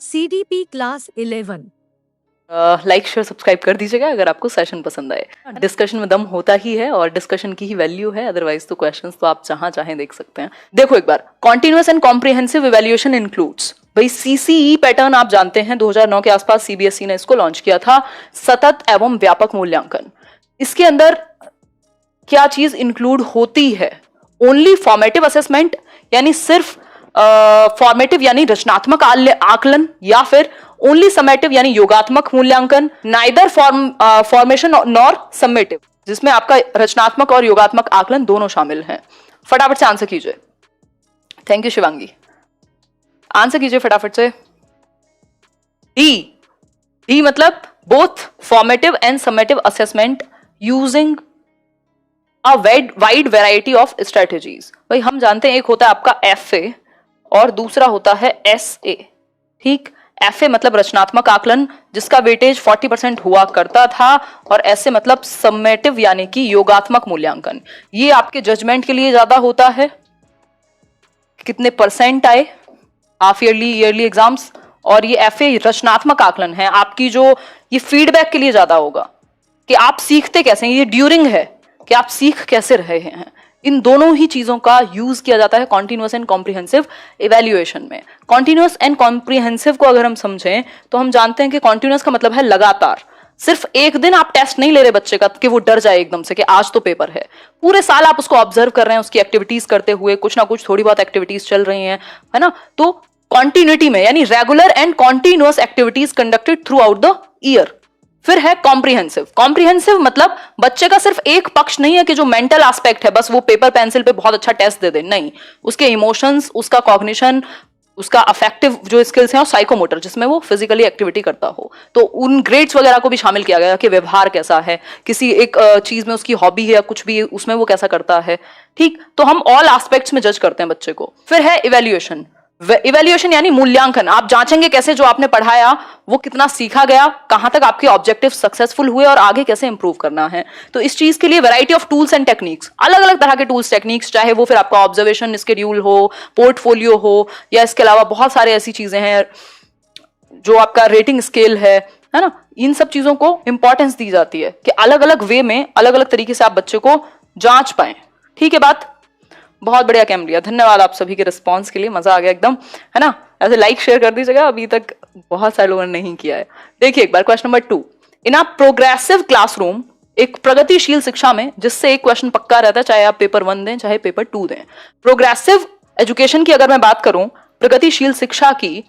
CDP class 11। Like share subscribe कर दीजिएगा अगर आपको सेशन पसंद आए। डिस्कशन में दम होता ही है और डिस्कशन की ही वैल्यू है, अदरवाइज तो क्वेश्चंस तो आप जहां चाहें देख सकते हैं। देखो एक बार, continuous and comprehensive evaluation includes, भाई सीसीई पैटर्न आप जानते हैं 2009 के आसपास सीबीएसई ने इसको लॉन्च किया था, सतत एवं व्यापक मूल्यांकन। इसके अंदर क्या चीज इंक्लूड होती है? ओनली फॉर्मेटिव असेसमेंट, यानी सिर्फ फॉर्मेटिव यानी रचनात्मक आकलन, या फिर ओनली समेटिव यानी योगात्मक मूल्यांकन, नाइदर फॉर्मेशन नॉर समेटिव, जिसमें आपका रचनात्मक और योगात्मक आकलन दोनों शामिल हैं। फटाफट से आंसर कीजिए। थैंक यू शिवांगी, आंसर कीजिए फटाफट से। डी मतलब both formative and summative assessment using a wide variety of strategies. भाई हम जानते हैं एक होता है आपका एफए और दूसरा होता है एसए। ठीक, एफए मतलब रचनात्मक आकलन जिसका वेटेज 40% हुआ करता था, और एसए मतलब समेटिव यानी कि योगात्मक मूल्यांकन। ये आपके जजमेंट के लिए ज्यादा होता है, कितने परसेंट आए हाफ ईयरली एग्जाम्स, और ये एफए रचनात्मक आकलन है आपकी, जो ये फीडबैक के लिए ज्यादा होगा कि आप सीखते कैसे हैं, ये ड्यूरिंग है कि आप सीख कैसे रहे हैं। इन दोनों ही चीजों का यूज किया जाता है कॉन्टिन्यूअस एंड कॉम्प्रिहेंसिव इवैल्यूएशन में। कॉन्टिन्यूअस एंड कॉम्प्रिहेंसिव को अगर हम समझें तो हम जानते हैं कि कॉन्टिन्यूअस का मतलब है लगातार। सिर्फ एक दिन आप टेस्ट नहीं ले रहे बच्चे का कि वो डर जाए एकदम से कि आज तो पेपर है। पूरे साल आप उसको ऑब्जर्व कर रहे हैं, उसकी एक्टिविटीज करते हुए, कुछ ना कुछ थोड़ी बहुत एक्टिविटीज चल रही हैं, है ना। तो कॉन्टिन्यूटी में यानी regular and continuous activities conducted through out the year. फिर है कॉम्प्रिहेंसिव। कॉम्प्रिहेंसिव मतलब बच्चे का सिर्फ एक पक्ष नहीं है कि जो मेंटल एस्पेक्ट है बस वो पेपर पेंसिल पे बहुत अच्छा टेस्ट दे दे, नहीं, उसके इमोशंस, उसका कॉग्निशन, उसका अफेक्टिव जो स्किल्स हैं, और साइकोमोटर जिसमें वो फिजिकली एक्टिविटी करता हो। तो उन ग्रेड्स वगैरह को भी शामिल किया गया कि व्यवहार कैसा है, किसी एक चीज में उसकी हॉबी है या कुछ भी उसमें वो कैसा करता है। ठीक, तो हम ऑल एस्पेक्ट्स में जज करते हैं बच्चे को। फिर है इवैल्यूएशन। इवैल्यूएशन यानी मूल्यांकन, आप जांचेंगे कैसे जो आपने पढ़ाया वो कितना सीखा गया, कहां तक आपके ऑब्जेक्टिव सक्सेसफुल हुए और आगे कैसे इंप्रूव करना है। तो इस चीज के लिए variety of tools and techniques, अलग अलग तरह के टूल्स टेक्निक्स, चाहे वो फिर आपका ऑब्जर्वेशन स्केड्यूल हो, पोर्टफोलियो हो, या इसके अलावा बहुत सारे ऐसी चीजें हैं जो आपका रेटिंग स्केल है ना। इन सब चीजों को इंपॉर्टेंस दी जाती है कि अलग अलग वे में अलग अलग तरीके से आप बच्चे को जांच पाए। ठीक है बात, बहुत बढ़िया कैम लिया, धन्यवाद आप सभी के रिस्पांस के लिए, मजा आ गया एकदम, है ना। ऐसे लाइक शेयर कर दीजिएगा, अभी तक बहुत सारे लोगों ने नहीं किया है। देखिए एक बार question number 2, in a progressive classroom, एक प्रगतिशील शिक्षा में, जिससे एक क्वेश्चन पक्का रहता है चाहे आप पेपर 1 दें चाहे पेपर 2 दें। प्रोग्रेसिव एजुकेशन की अगर मैं बात करूं, प्रगतिशील शिक्षा की,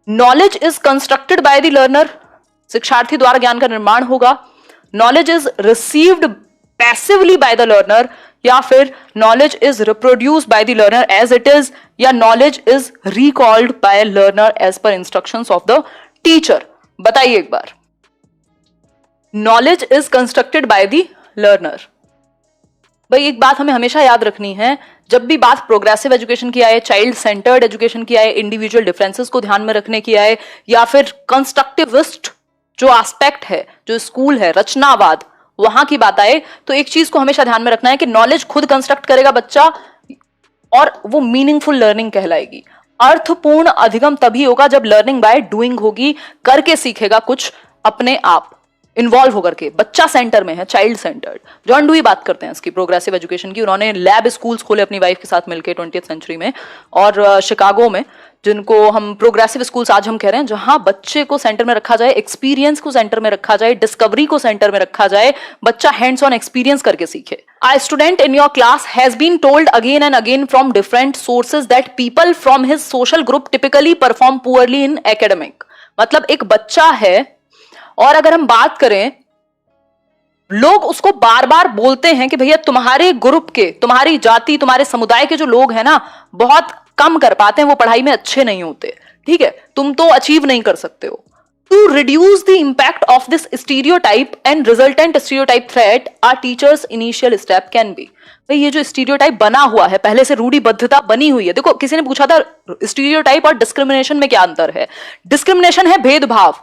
knowledge is constructed by the learner, शिक्षार्थी द्वारा ज्ञान का निर्माण होगा। Knowledge is received passively by the learner, या फिर knowledge is reproduced by the learner as it is, या knowledge is recalled by learner as per instructions of the teacher. बताइए एक बार, knowledge is constructed by the learner. भाई एक बात हमें हमेशा याद रखनी है, जब भी बात प्रोग्रेसिव एजुकेशन की आए, चाइल्ड सेंटर्ड एजुकेशन की आए, इंडिविजुअल डिफरेंसेस को ध्यान में रखने की आए, या फिर कंस्ट्रक्टिविस्ट जो एस्पेक्ट है, जो स्कूल है, रचनावाद, वहां की बात आए, तो एक चीज को हमेशा ध्यान में रखना है कि नॉलेज खुद कंस्ट्रक्ट करेगा बच्चा, और वो मीनिंगफुल लर्निंग कहलाएगी। अर्थपूर्ण अधिगम तभी होगा जब लर्निंग बाय डूइंग होगी, करके सीखेगा कुछ अपने आप, इन्वॉल्व होकर के। बच्चा सेंटर में है, चाइल्ड सेंटर्ड। जॉन डुई बात करते हैं इसकी प्रोग्रेसिव एजुकेशन की, उन्होंने लैब स्कूल्स खोले अपनी वाइफ के साथ मिलकर 20th सेंचुरी में, और शिकागो में, जिनको हम प्रोग्रेसिव स्कूल्स आज हम कह रहे हैं, जहां बच्चे को सेंटर में रखा जाए, एक्सपीरियंस को सेंटर में रखा जाए, डिस्कवरी को सेंटर में रखा जाए, बच्चा हैंड्स ऑन एक्सपीरियंस करके सीखे। A student in your class has been told again and again from different sources that people from his social group typically perform poorly in academic। मतलब एक बच्चा है और अगर हम बात करें, लोग उसको बार बार बोलते हैं कि भैया तुम्हारे ग्रुप के, तुम्हारी जाति, तुम्हारे समुदाय के जो लोग हैं ना, बहुत कम कर पाते हैं, वो पढ़ाई में अच्छे नहीं होते, ठीक है, तुम तो अचीव नहीं कर सकते हो। To reduce the impact of this stereotype and resultant stereotype threat, our teachers initial step can be. भाई ये जो स्टीरियोटाइप बना हुआ है, पहले से रूढ़िबद्धता बनी हुई है। देखो किसी ने पूछा था स्टीरियोटाइप और डिस्क्रिमिनेशन में क्या अंतर है। डिस्क्रिमिनेशन है भेदभाव,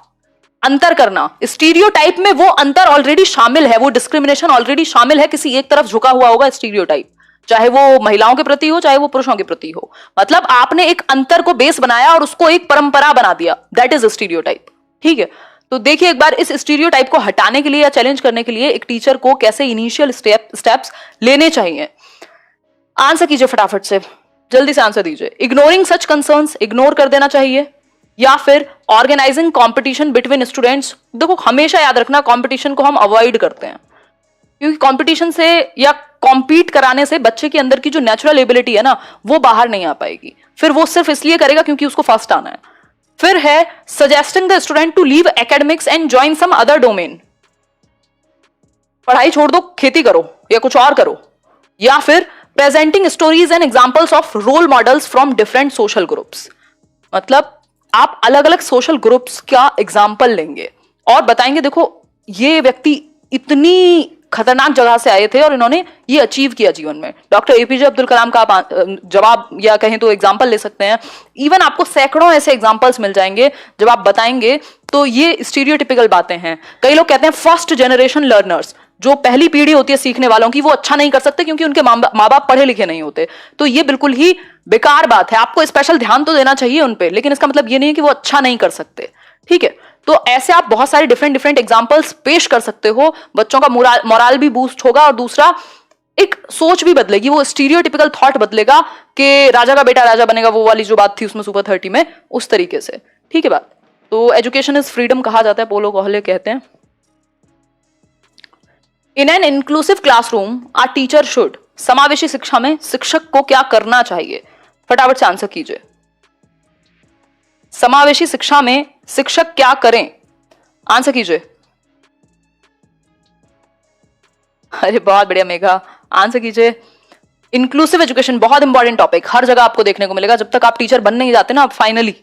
अंतर करना, स्टीरियोटाइप में वो अंतर ऑलरेडी शामिल है, वो डिस्क्रिमिनेशन ऑलरेडी शामिल है, किसी एक तरफ झुका हुआ होगा स्टीरियोटाइप, चाहे वो महिलाओं के प्रति हो चाहे वो पुरुषों के प्रति हो। मतलब आपने एक अंतर को बेस बनाया और उसको एक परंपरा बना दिया, दैट इज स्टीरियोटाइप। ठीक है, तो देखिए एक बार इस स्टीरियोटाइप को हटाने के लिए या चैलेंज करने के लिए एक टीचर को कैसे इनिशियल स्टेप्स लेने चाहिए। आंसर कीजिए फटाफट से, जल्दी से आंसर दीजिए। इग्नोरिंग सच कंसर्न्स, इग्नोर कर देना चाहिए, या फिर ऑर्गेनाइजिंग कंपटीशन बिटवीन स्टूडेंट्स। देखो हमेशा याद रखना कंपटीशन को हम अवॉइड करते हैं, क्योंकि कंपटीशन से या कॉम्पीट कराने से बच्चे के अंदर की जो नेचुरल एबिलिटी है ना वो बाहर नहीं आ पाएगी, फिर वो सिर्फ इसलिए करेगा क्योंकि उसको फर्स्ट आना है। फिर है suggesting the student to leave academics and join some other domain, पढ़ाई छोड़ दो खेती करो या कुछ और करो। या फिर presenting stories and examples of role models from different social groups, मतलब आप अलग अलग सोशल ग्रुप्स का एग्जाम्पल लेंगे और बताएंगे देखो ये व्यक्ति इतनी खतरनाक जगह से आए थे और इन्होंने ये अचीव किया जीवन में। डॉक्टर एपीजे अब्दुल कलाम का आप जवाब या कहें तो एग्जाम्पल ले सकते हैं। इवन आपको सैकड़ों ऐसे एग्जाम्पल्स मिल जाएंगे जब आप बताएंगे तो ये स्टीरियोटिपिकल बातें हैं। कई लोग कहते हैं फर्स्ट जनरेशन लर्नर्स, जो पहली पीढ़ी होती है सीखने वालों की, वो अच्छा नहीं कर सकते क्योंकि उनके माँ बाप पढ़े लिखे नहीं होते। तो ये बिल्कुल ही बेकार बात है, आपको स्पेशल ध्यान तो देना चाहिए उन पे, लेकिन इसका मतलब ये नहीं है कि वो अच्छा नहीं कर सकते। ठीक है, तो ऐसे आप बहुत सारे डिफरेंट एग्जांपल्स पेश कर सकते हो, बच्चों का मोराल भी बूस्ट होगा और दूसरा एक सोच भी बदलेगी, वो स्टीरियोटिपिकल थॉट बदलेगा कि राजा का बेटा राजा बनेगा, वो वाली जो बात थी उसमें सुपर 30 में, उस तरीके से। ठीक है बात, तो एजुकेशन इज फ्रीडम कहा जाता है, पोलो कोहले कहते हैं। In an inclusive classroom a teacher should, समावेशी शिक्षा में शिक्षक को क्या करना चाहिए, फटाफट से आंसर कीजिए। समावेशी शिक्षा में शिक्षक क्या करें, आंसर कीजिए। अरे बहुत बढ़िया मेघा, आंसर कीजिए। इंक्लूसिव एजुकेशन बहुत इंपॉर्टेंट टॉपिक, हर जगह आपको देखने को मिलेगा। जब तक आप टीचर बन नहीं जाते ना आप फाइनली,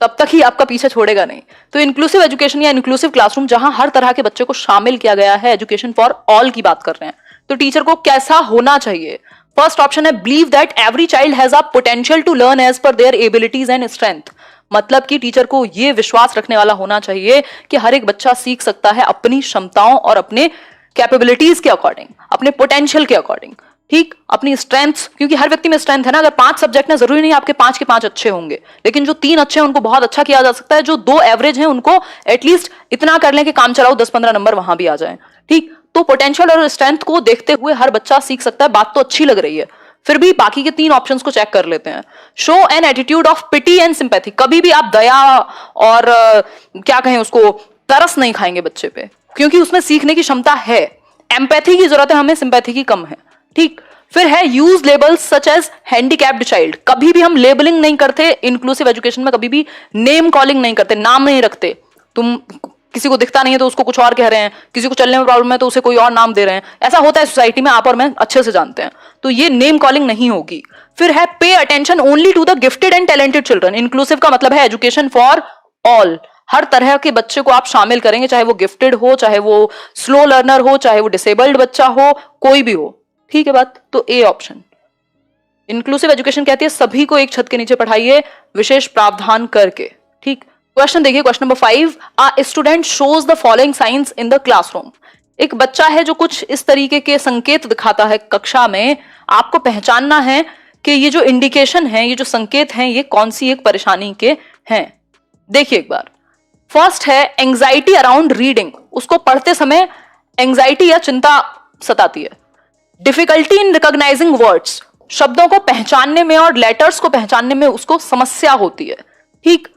तब तक ही आपका पीछे छोड़ेगा नहीं। तो इंक्लूसिव एजुकेशन या इंक्लूसिव क्लासरूम, जहां हर तरह के बच्चे को शामिल किया गया है, एजुकेशन फॉर ऑल की बात कर रहे हैं, तो टीचर को कैसा होना चाहिए। फर्स्ट ऑप्शन है believe that every child has a potential to learn as per their abilities and strength, मतलब कि टीचर को यह विश्वास रखने वाला होना चाहिए कि हर एक बच्चा सीख सकता है अपनी क्षमताओं और अपने कैपेबिलिटीज के अकॉर्डिंग, अपने पोटेंशियल के अकॉर्डिंग। ठीक, अपनी स्ट्रेंथ्स, क्योंकि हर व्यक्ति में स्ट्रेंथ है ना। अगर 5 सब्जेक्ट में जरूरी नहीं आपके 5 के 5 अच्छे होंगे, लेकिन जो 3 अच्छे हैं उनको बहुत अच्छा किया जा सकता है, जो 2 एवरेज हैं उनको एटलीस्ट इतना कर लें कि काम चलाओ 10-15 नंबर वहां भी आ जाए। ठीक, तो पोटेंशियल और स्ट्रेंथ को देखते हुए हर बच्चा सीख सकता है। बात तो अच्छी लग रही है, फिर भी बाकी के 3 ऑप्शंस को चेक कर लेते हैं। Show an attitude of pity and sympathy, कभी भी आप दया और क्या कहें उसको तरस नहीं खाएंगे बच्चे पे, क्योंकि उसमें सीखने की क्षमता है। एम्पैथी की जरूरत है हमें, सिंपैथी की कम है। ठीक, फिर है use labels such as handicapped child, कभी भी हम लेबलिंग नहीं करते इंक्लूसिव एजुकेशन में, कभी भी नेम कॉलिंग नहीं करते, नाम नहीं रखते। तुम किसी को दिखता नहीं है तो उसको कुछ और कह रहे हैं, किसी को चलने में प्रॉब्लम है तो उसे कोई और नाम दे रहे हैं, ऐसा होता है सोसाइटी में, आप और मैं अच्छे से जानते हैं। तो ये नेम कॉलिंग नहीं होगी। फिर है pay attention only to the gifted and talented children, inclusive का मतलब है एजुकेशन फॉर ऑल, हर तरह के बच्चे को आप शामिल करेंगे, चाहे वो गिफ्टेड हो, चाहे वो स्लो लर्नर हो, चाहे वो डिसेबल्ड बच्चा हो, कोई भी हो। ठीक है बात, तो ए ऑप्शन। इंक्लूसिव एजुकेशन कहती है सभी को एक छत के नीचे पढ़ाइए, विशेष प्रावधान करके। ठीक, क्वेश्चन देखिए, question number 5, a student shows the following science in the classroom, एक बच्चा है जो कुछ इस तरीके के संकेत दिखाता है कक्षा में, आपको पहचानना है कि ये जो इंडिकेशन है, ये जो संकेत हैं, ये कौन सी एक परेशानी के हैं। देखिए एक बार, फर्स्ट है एंजाइटी अराउंड रीडिंग, उसको पढ़ते समय एंजाइटी या चिंता सताती है। डिफिकल्टी इन रिकॉग्नाइजिंग वर्ड्स, शब्दों को पहचानने में और लेटर्स को पहचानने में उसको समस्या होती है। ठीक,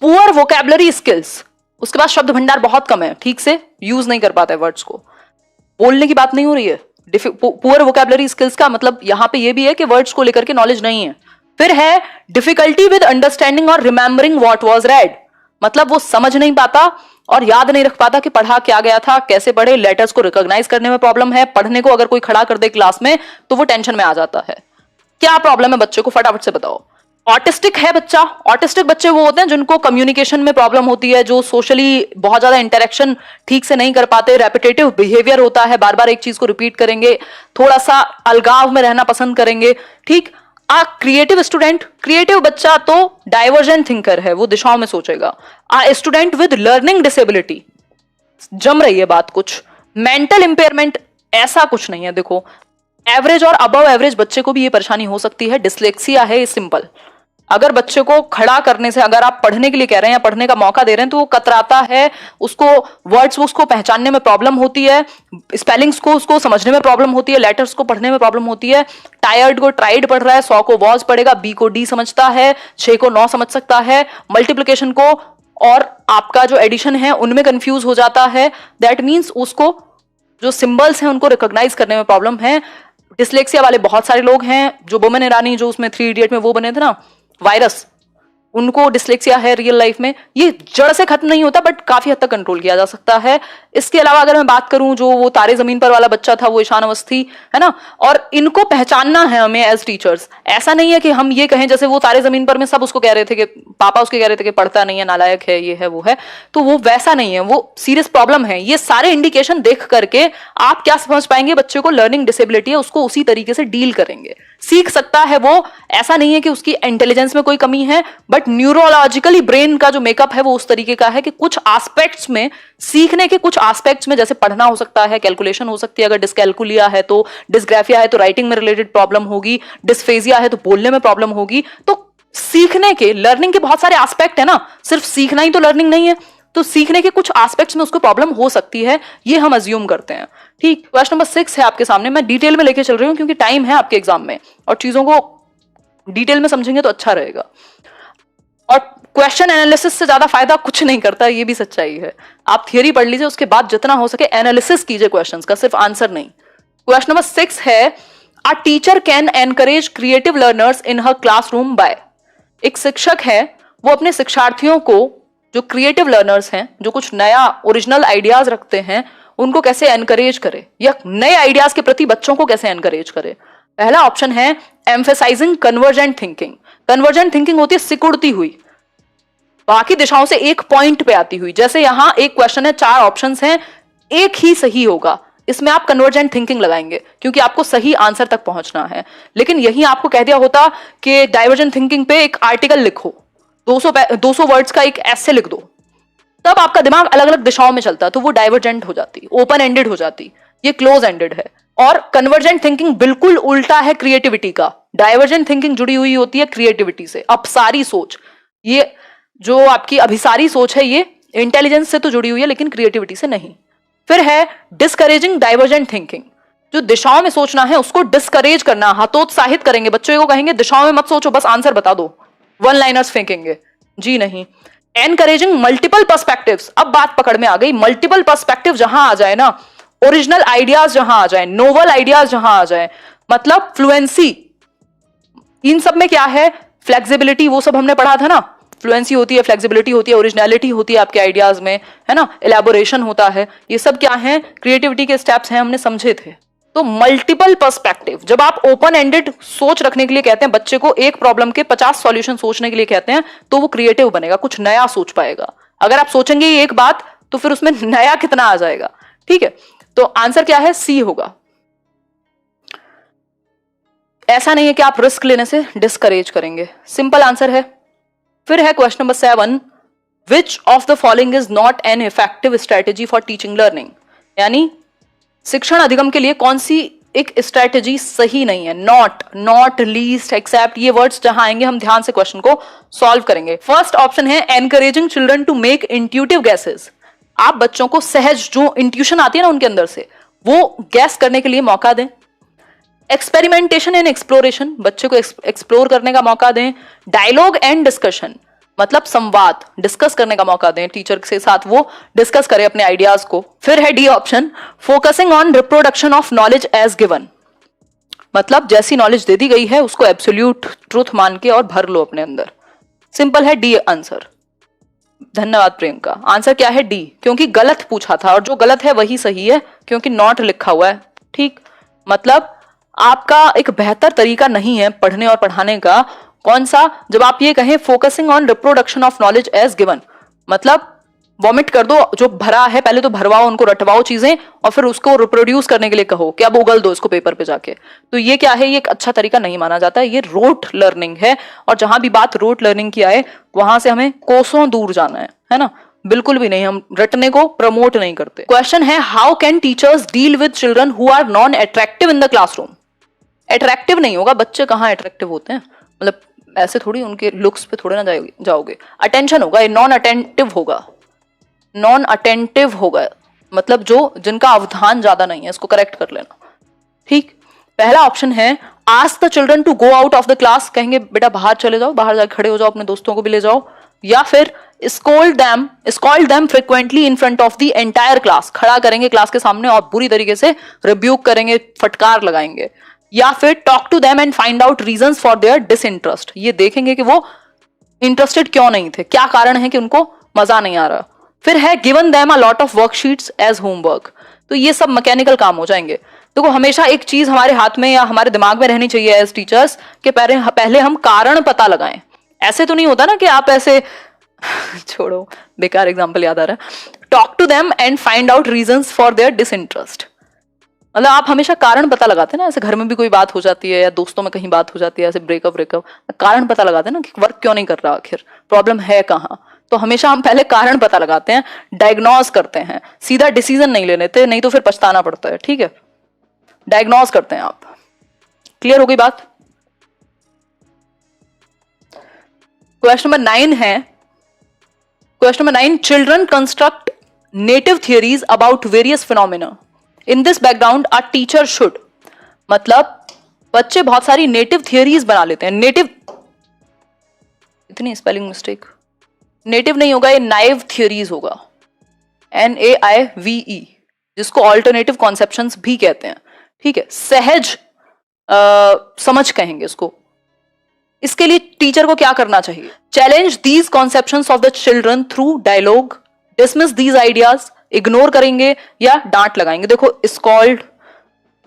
पुअर वोकैबुलरी स्किल्स, उसके पास शब्द भंडार बहुत कम है, ठीक से यूज नहीं कर पाता है वर्ड्स को, बोलने की बात नहीं हो रही है। पुअर वोकैबुलरी स्किल्स का मतलब यहां पे ये भी है कि वर्ड्स को लेकर के नॉलेज नहीं है। फिर है डिफिकल्टी विद अंडरस्टैंडिंग और रिमेंबरिंग व्हाट वाज रेड, मतलब वो समझ नहीं पाता और याद नहीं रख पाता कि पढ़ा क्या गया था, कैसे पढ़े, लेटर्स को रिकॉग्नाइज करने में प्रॉब्लम है, पढ़ने को अगर कोई खड़ा कर दे क्लास में तो वो टेंशन में आ जाता है। क्या प्रॉब्लम है बच्चे को, फटाफट से बताओ। ऑटिस्टिक है बच्चा, ऑटिस्टिक बच्चे वो होते हैं जिनको कम्युनिकेशन में प्रॉब्लम होती है, जो सोशली बहुत ज्यादा इंटरेक्शन ठीक से नहीं कर पाते, रेपिटेटिव बिहेवियर होता है, बार बार एक चीज को रिपीट करेंगे, थोड़ा सा अलगाव में रहना पसंद करेंगे। ठीक, आ क्रिएटिव स्टूडेंट, क्रिएटिव बच्चा तो डाइवर्जेंट थिंकर है, वो दिशाओं में सोचेगा। आ स्टूडेंट विद लर्निंग डिसेबिलिटी, जम रही है बात कुछ। मेंटल इंपेयरमेंट ऐसा कुछ नहीं है, देखो एवरेज और अबव एवरेज बच्चे को भी ये परेशानी हो सकती है। डिसलेक्सिया है, ये सिंपल। अगर बच्चे को खड़ा करने से, अगर आप पढ़ने के लिए कह रहे हैं या पढ़ने का मौका दे रहे हैं, तो वो कतराता है, उसको वर्ड्स उसको पहचानने में प्रॉब्लम होती है, स्पेलिंग्स को उसको समझने में प्रॉब्लम होती है, लेटर्स को पढ़ने में प्रॉब्लम होती है। टायर्ड को ट्राइड पढ़ रहा है, 100 को वॉज पढ़ेगा, बी को डी समझता है, 6 को 9 समझ सकता है, मल्टीप्लिकेशन को और आपका जो एडिशन है उनमें कंफ्यूज हो जाता है। दैट मीन्स उसको जो सिंबल्स हैं उनको रिकॉग्नाइज करने में प्रॉब्लम है। डिसलेक्सिया वाले बहुत सारे लोग हैं, जो बोमन ईरानी जो उसमें 3 इडियट में वो बने थे ना, वायरस, उनको डिसलेक्सिया है रियल लाइफ में। ये जड़ से खत्म नहीं होता बट काफी हद तक कंट्रोल किया जा सकता है। इसके अलावा अगर मैं बात करूं, जो वो तारे जमीन पर वाला बच्चा था, वो ईशान अवस्थी है ना, और इनको पहचानना है हमें एज टीचर्स। ऐसा नहीं है कि हम ये कहें, जैसे वो तारे जमीन पर में सब उसको कह रहे थे कि पापा उसके कह रहे थे कि पढ़ता नहीं है, नालायक है, ये है वो है, तो वो वैसा नहीं है, वो सीरियस प्रॉब्लम है। ये सारे इंडिकेशन देख करके आप क्या समझ पाएंगे, बच्चे को लर्निंग डिसेबिलिटी है, उसको उसी तरीके से डील करेंगे। सीख सकता है वो, ऐसा नहीं है कि उसकी इंटेलिजेंस में कोई कमी है, बट न्यूरोलॉजिकली ब्रेन का जो मेकअप है वो उस तरीके का है कि कुछ एस्पेक्ट्स में, सीखने के कुछ एस्पेक्ट्स में, जैसे पढ़ना हो सकता है, कैलकुलेशन हो सकती है, अगर डिसकैलकुलिया है तो, डिसग्राफिया है तो राइटिंग में रिलेटेड प्रॉब्लम होगी, डिस्फेजिया है तो बोलने में प्रॉब्लम होगी। तो सीखने के, लर्निंग के बहुत सारे एस्पेक्ट है ना, सिर्फ सीखना ही तो लर्निंग नहीं है, तो सीखने के कुछ एस्पेक्ट्स में उसको प्रॉब्लम हो सकती है, ये हम अज्यूम करते हैं। ठीक, क्वेश्चन नंबर 6 है आपके सामने। मैं डिटेल में लेके चल रही हूँ क्योंकि टाइम है आपके एग्जाम में और चीजों को डिटेल में समझेंगे तो अच्छा रहेगा। और क्वेश्चन एनालिसिस से ज्यादा फायदा कुछ नहीं करता, ये भी सच्चाई है। आप थियरी पढ़ लीजिए, उसके बाद जितना हो सके एनालिसिस कीजिए क्वेश्चंस का, सिर्फ आंसर नहीं। क्वेश्चन नंबर 6 है, a teacher can encourage creative learners in her classroom by. एक शिक्षक है, वो अपने शिक्षार्थियों को, जो क्रिएटिव लर्नर्स हैं, जो कुछ नया ओरिजिनल आइडियाज रखते हैं, उनको कैसे एनकरेज करे, या नए आइडियाज के प्रति बच्चों को कैसे एनकरेज करे। पहला ऑप्शन है emphasizing convergent thinking. Convergent thinking होती है सिकुड़ती हुई, बाकी दिशाओं से एक पॉइंट पे आती हुई। जैसे यहां एक क्वेश्चन है, 4 ऑप्शंस हैं, एक ही सही होगा, इसमें आप कन्वर्जेंट थिंकिंग लगाएंगे क्योंकि आपको सही आंसर तक पहुंचना है। लेकिन यही आपको कह दिया होता कि डाइवर्जेंट थिंकिंग पे एक आर्टिकल लिखो, 200 वर्ड्स का एक ऐसे लिख दो, तब आपका दिमाग अलग अलग दिशाओं में चलता, तो वो डाइवर्जेंट हो जाती, ओपन एंडेड हो जाती, ये क्लोज एंडेड है। और कन्वर्जेंट थिंकिंग बिल्कुल उल्टा है क्रिएटिविटी का। डाइवर्जेंट थिंकिंग जुड़ी हुई होती है क्रिएटिविटी से, अपसारी सोच। ये जो आपकी अभिसारी सोच है, ये इंटेलिजेंस से तो जुड़ी हुई है लेकिन क्रिएटिविटी से नहीं। फिर है डिस्करेजिंग डाइवर्जेंट थिंकिंग। जो दिशाओं में सोचना है उसको डिस्करेज करना, हतोत्साहित करेंगे, बच्चों को कहेंगे दिशाओं में मत सोचो, बस आंसर बता दो, वन लाइनर्स फेंकेंगे, जी नहीं। Encouraging multiple perspectives. अब बात पकड़ में आ गई, मल्टीपल पर्सपेक्टिव जहां आ जाए ना, ओरिजिनल आइडियाज जहां आ जाए, नोवल आइडियाज जहां आ जाए, मतलब फ्लुएंसी। इन सब में क्या है, फ्लेक्सिबिलिटी, वो सब हमने पढ़ा था ना, फ्लुएंसी होती है, फ्लेक्सिबिलिटी होती है, ओरिजिनलिटी होती है आपके आइडियाज में, है ना, एलैबोरेशन होता है। ये सब क्या है, क्रिएटिविटी के स्टेप्स हैं, हमने समझे थे। तो मल्टीपल पर्सपेक्टिव, जब आप ओपन एंडेड सोच रखने के लिए कहते हैं बच्चे को, एक प्रॉब्लम के 50 सॉल्यूशन सोचने के लिए कहते हैं, तो वो क्रिएटिव बनेगा, कुछ नया सोच पाएगा। अगर आप सोचेंगे एक बात तो फिर उसमें नया कितना आ जाएगा। ठीक है, तो आंसर क्या है, सी होगा। ऐसा नहीं है कि आप रिस्क लेने से डिस्करेज करेंगे, सिंपल आंसर है। फिर है question number 7, which of the following is not an effective strategy for teaching learning. यानी शिक्षण अधिगम के लिए कौन सी एक स्ट्रेटेजी सही नहीं है। नॉट, नॉट, लीस्ट, एक्सेप्ट, ये वर्ड्स जहां आएंगे हम ध्यान से क्वेश्चन को सॉल्व करेंगे। फर्स्ट ऑप्शन है encouraging children to make intuitive guesses. आप बच्चों को सहज जो इंट्यूशन आती है ना उनके अंदर से, वो गैस करने के लिए मौका दें। एक्सपेरिमेंटेशन एंड एक्सप्लोरेशन, बच्चे को एक्सप्लोर करने का मौका दें। डायलॉग एंड डिस्कशन, मतलब संवाद, डिस्कस करने का मौका दें, टीचर के साथ वो डिस्कस करे अपने आइडियाज को। फिर है D option, focusing on reproduction of knowledge as given, मतलब जैसी नॉलेज दे दी गई है उसको एब्सोल्यूट ट्रूथ मान के और भर लो अपने अंदर। सिंपल है डी आंसर। धन्यवाद प्रियंका। आंसर क्या है, डी, क्योंकि गलत पूछा था और जो गलत है वही सही है क्योंकि नॉट लिखा हुआ है। ठीक, मतलब आपका एक बेहतर तरीका नहीं है पढ़ने और पढ़ाने का। कौन सा, जब आप ये कहें focusing on reproduction of knowledge as given, मतलब वॉमिट कर दो जो भरा है, पहले तो भरवाओ, उनको रटवाओ चीजें और फिर उसको रिप्रोड्यूस करने के लिए कहो कि अब उगल दो इसको पेपर पे जाके। तो ये क्या है, ये एक अच्छा तरीका नहीं माना जाता है, ये रोट लर्निंग है। और जहां भी बात रोट लर्निंग की आए वहां से हमें कोसों दूर जाना है ना, बिल्कुल भी नहीं, हम रटने को प्रमोट नहीं करते। क्वेश्चन है, how can teachers deal with children who are non attractive in the classroom. Attractive नहीं होगा। बच्चे कहाँ अट्रैक्टिव होते हैं, मतलब ऐसे थोड़ी उनके लुक्स पे थोड़े ना जाओगे। अटेंशन होगा, ये नॉन अटेंटिव होगा। नॉन अटेंटिव होगा मतलब जो जिनका अवधान ज्यादा नहीं है, इसको करेक्ट कर लेना। ठीक, पहला ऑप्शन है ask the children to go out of the class, कहेंगे बेटा बाहर चले जाओ, बाहर जाकर खड़े हो जाओ, अपने दोस्तों को भी ले जाओ। या फिर scold them frequently in front of the entire class, खड़ा करेंगे क्लास के सामने और बुरी तरीके से रिब्यूक करेंगे, फटकार लगाएंगे। या फिर talk to them and find out reasons for their disinterest, ये देखेंगे कि वो इंटरेस्टेड क्यों नहीं थे, क्या कारण है कि उनको मजा नहीं आ रहा। फिर है given them a lot of worksheets as homework, तो ये सब मैकेनिकल काम हो जाएंगे। देखो हमेशा एक चीज हमारे हाथ में या हमारे दिमाग में रहनी चाहिए एज टीचर्स कि पहले हम कारण पता लगाएं। ऐसे तो नहीं होता ना कि आप ऐसे छोड़ो, बेकार एग्जांपल याद आ रहा है। Talk to them and find out reasons for their disinterest, मतलब आप हमेशा कारण पता लगाते हैं ना, ऐसे घर में भी कोई बात हो जाती है या दोस्तों में कहीं बात हो जाती है, ऐसे ब्रेकअप कारण पता लगाते हैं ना कि वर्क क्यों नहीं कर रहा, आखिर प्रॉब्लम है कहाँ। तो हमेशा हम पहले कारण पता लगाते हैं, डायग्नोज करते हैं, सीधा डिसीजन नहीं ले लेते, नहीं तो फिर पछताना पड़ता है। ठीक है, डायग्नोज करते हैं आप। क्लियर हो गई बात? क्वेश्चन नंबर 9 है, question number 9, children construct native theories about various phenomena in this background a teacher should, मतलब बच्चे बहुत सारी नेटिव थियरीज बना लेते हैं। नेटिव, इतनी स्पेलिंग मिस्टेक, नेटिव नहीं होगा, ये नाइव थियरीज होगा, NAIVE, जिसको ऑल्टरनेटिव कॉन्सेप्शंस भी कहते हैं। ठीक है, सहज समझ कहेंगे इसको। इसके लिए टीचर को क्या करना चाहिए? Challenge these conceptions of the children through dialogue, dismiss these ideas, ignore करेंगे या डांट लगाएंगे। देखो स्कॉल्ड,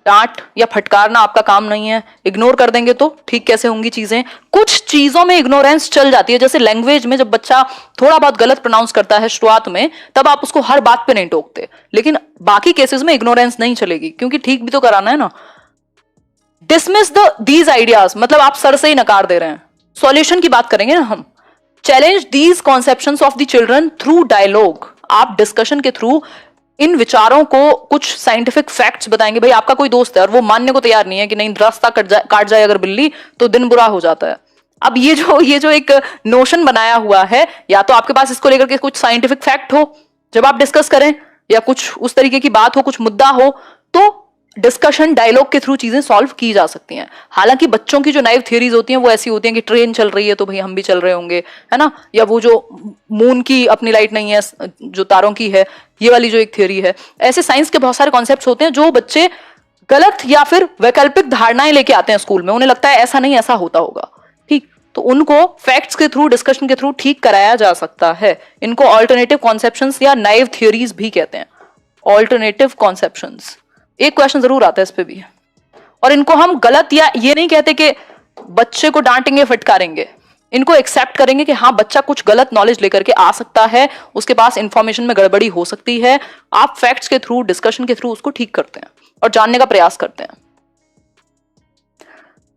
डांट या फटकारना आपका काम नहीं है, इग्नोर कर देंगे तो ठीक कैसे होंगी चीजें। कुछ चीजों में इग्नोरेंस चल जाती है, जैसे लैंग्वेज में जब बच्चा थोड़ा बहुत गलत प्रोनाउंस करता है शुरुआत में, तब आप उसको हर बात पे नहीं टोकते, लेकिन बाकी केसेस में इग्नोरेंस नहीं चलेगी, क्योंकि ठीक भी तो कराना है ना। डिसमिस दीज आइडियाज, मतलब आप सर से ही नकार दे रहे हैं। सॉल्यूशन की बात करेंगे ना हम। Challenge these conceptions of the children through dialogue, आप डिस्कशन के थ्रू इन विचारों को कुछ साइंटिफिक फैक्ट्स बताएंगे। भाई आपका कोई दोस्त है और वो मानने को तैयार नहीं है कि नहीं रास्ता काट जाए अगर बिल्ली तो दिन बुरा हो जाता है। अब ये जो एक नोशन बनाया हुआ है, या तो आपके पास इसको लेकर के कुछ साइंटिफिक फैक्ट हो जब आप डिस्कस करें, या कुछ उस तरीके की बात हो, कुछ मुद्दा हो, तो डिस्कशन डायलॉग के थ्रू चीजें सॉल्व की जा सकती हैं। हालांकि बच्चों की जो नाइव थियरीज होती हैं वो ऐसी होती हैं कि ट्रेन चल रही है तो भाई हम भी चल रहे होंगे, है ना, या वो जो मून की अपनी लाइट नहीं है जो तारों की है, ये वाली जो एक थियरी है। ऐसे साइंस के बहुत सारे कॉन्सेप्ट्स होते हैं जो बच्चे गलत या फिर वैकल्पिक धारणाएं लेके आते हैं स्कूल में, उन्हें लगता है ऐसा नहीं ऐसा होता होगा। ठीक, तो उनको फैक्ट्स के थ्रू, डिस्कशन के थ्रू ठीक कराया जा सकता है। इनको ऑल्टरनेटिव कॉन्सेप्शंस या नाइव थियरीज भी कहते हैं। ऑल्टरनेटिव कॉन्सेप्शंस, एक क्वेश्चन जरूर आता है इस पे भी। और इनको हम गलत या ये नहीं कहते कि बच्चे को डांटेंगे फटकारेंगे, इनको एक्सेप्ट करेंगे कि हाँ बच्चा कुछ गलत नॉलेज लेकर के आ सकता है, उसके पास इंफॉर्मेशन में गड़बड़ी हो सकती है। आप फैक्ट्स के थ्रू, डिस्कशन के थ्रू उसको ठीक करते हैं और जानने का प्रयास करते हैं।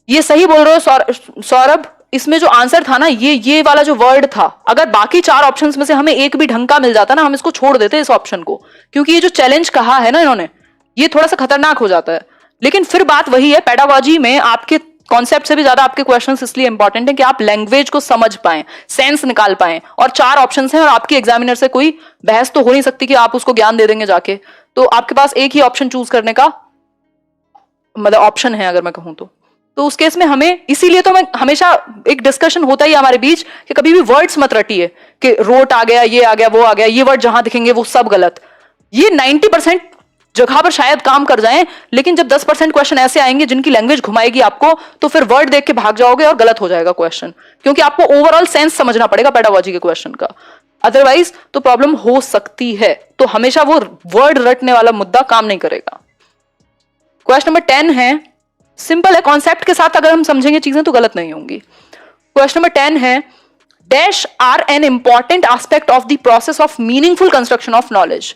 ये सही बोल रहे हो सौरभ, इसमें जो आंसर था ना, ये वाला जो वर्ड था, अगर बाकी 4 ऑप्शंस में से हमें एक भी ढंग का मिल जाता ना, हम इसको छोड़ देते इस ऑप्शन को, क्योंकि ये जो चैलेंज कहा है ना इन्होंने, ये थोड़ा सा खतरनाक हो जाता है। लेकिन फिर बात वही है, पेडागोजी में आपके कॉन्सेप्ट से भी ज्यादा आपके क्वेश्चंस इसलिए इंपॉर्टेंट है कि आप लैंग्वेज को समझ पाएं, सेंस निकाल पाएं। और 4 ऑप्शंस हैं और आपकी एग्जामिनर से कोई बहस तो हो नहीं सकती कि आप उसको ज्ञान दे देंगे जाके, तो आपके पास एक ही ऑप्शन चूज करने का मतलब ऑप्शन है अगर मैं कहूं तो उस केस में हमें, इसीलिए तो मैं हमेशा एक डिस्कशन होता ही हमारे बीच कि कभी भी वर्ड्स मत रटिए कि रोट आ गया, ये आ गया, वो आ गया, ये वर्ड जहां दिखेंगे वो सब गलत। ये 90% जगह पर शायद काम कर जाएं, लेकिन जब 10% क्वेश्चन ऐसे आएंगे जिनकी लैंग्वेज घुमाएगी आपको, तो फिर वर्ड देख के भाग जाओगे और गलत हो जाएगा क्वेश्चन, क्योंकि आपको ओवरऑल सेंस समझना पड़ेगा पेडागोजी के क्वेश्चन का, अदरवाइज तो प्रॉब्लम हो सकती है। तो हमेशा वो वर्ड रटने वाला मुद्दा काम नहीं करेगा। क्वेश्चन नंबर 10 है, सिंपल है, कॉन्सेप्ट के साथ अगर हम समझेंगे चीजें तो गलत नहीं होंगी। क्वेश्चन नंबर 10 है, dash are an important aspect of the process of meaningful construction of knowledge.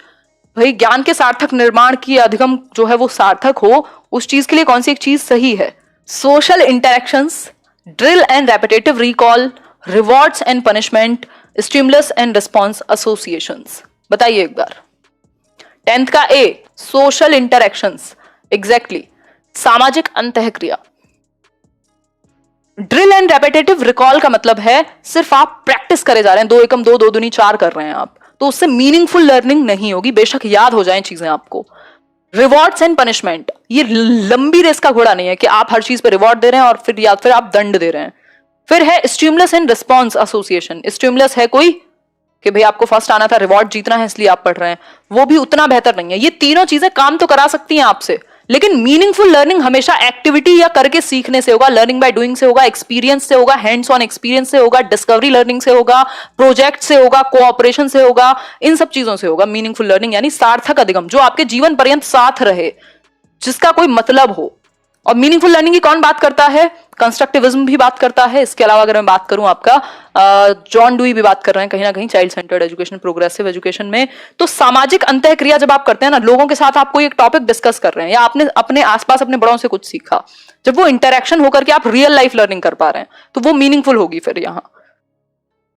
भाई ज्ञान के सार्थक निर्माण की, अधिगम जो है वो सार्थक हो, उस चीज के लिए कौन सी एक चीज सही है? Social interactions, drill and repetitive recall, rewards and punishment, stimulus and response associations. बताइए एक बार। 10th का ए, सोशल इंटरेक्शंस, एग्जैक्टली, सामाजिक अंतःक्रिया। ड्रिल एंड रेपिटेटिव रिकॉल का मतलब है सिर्फ आप प्रैक्टिस करे जा रहे हैं, 2 एकम 2 2 दूनी 4 कर रहे हैं आप, तो उससे मीनिंगफुल लर्निंग नहीं होगी, बेशक याद हो जाएं चीजें आपको। रिवॉर्ड्स एंड पनिशमेंट, ये लंबी रेस का घोड़ा नहीं है कि आप हर चीज पे रिवॉर्ड दे रहे हैं और फिर आप दंड दे रहे हैं। फिर है stimulus and response association. Stimulus है कोई कि भाई आपको फर्स्ट आना था, रिवॉर्ड जीतना है इसलिए आप पढ़ रहे हैं, वो भी उतना बेहतर नहीं है। ये तीनों चीजें काम तो करा सकती हैं आपसे, लेकिन मीनिंगफुल लर्निंग हमेशा एक्टिविटी या करके सीखने से होगा, लर्निंग बाय डूइंग से होगा, एक्सपीरियंस से होगा, हैंड्स ऑन एक्सपीरियंस से होगा, डिस्कवरी लर्निंग से होगा, प्रोजेक्ट से होगा, कोऑपरेशन से होगा, इन सब चीजों से होगा मीनिंगफुल लर्निंग, यानी सार्थक अधिगम, जो आपके जीवन पर्यंत साथ रहे, जिसका कोई मतलब हो। और मीनिंगफुल लर्निंग की कौन बात करता है? कंस्ट्रक्टिविज्म भी बात करता है। इसके अलावा अगर मैं बात करूं आपका जॉन डूई भी बात कर रहे हैं कहीं ना कहीं child centred education, progressive education में। तो सामाजिक अंतःक्रिया जब आप करते हैं ना, लोगों के साथ आप कोई एक टॉपिक डिस्कस कर रहे हैं या आपने अपने आसपास अपने बड़ों से कुछ सीखा, जब वो इंटरेक्शन होकर के आप रियल लाइफ लर्निंग कर पा रहे हैं तो वो मीनिंगफुल होगी फिर यहाँ।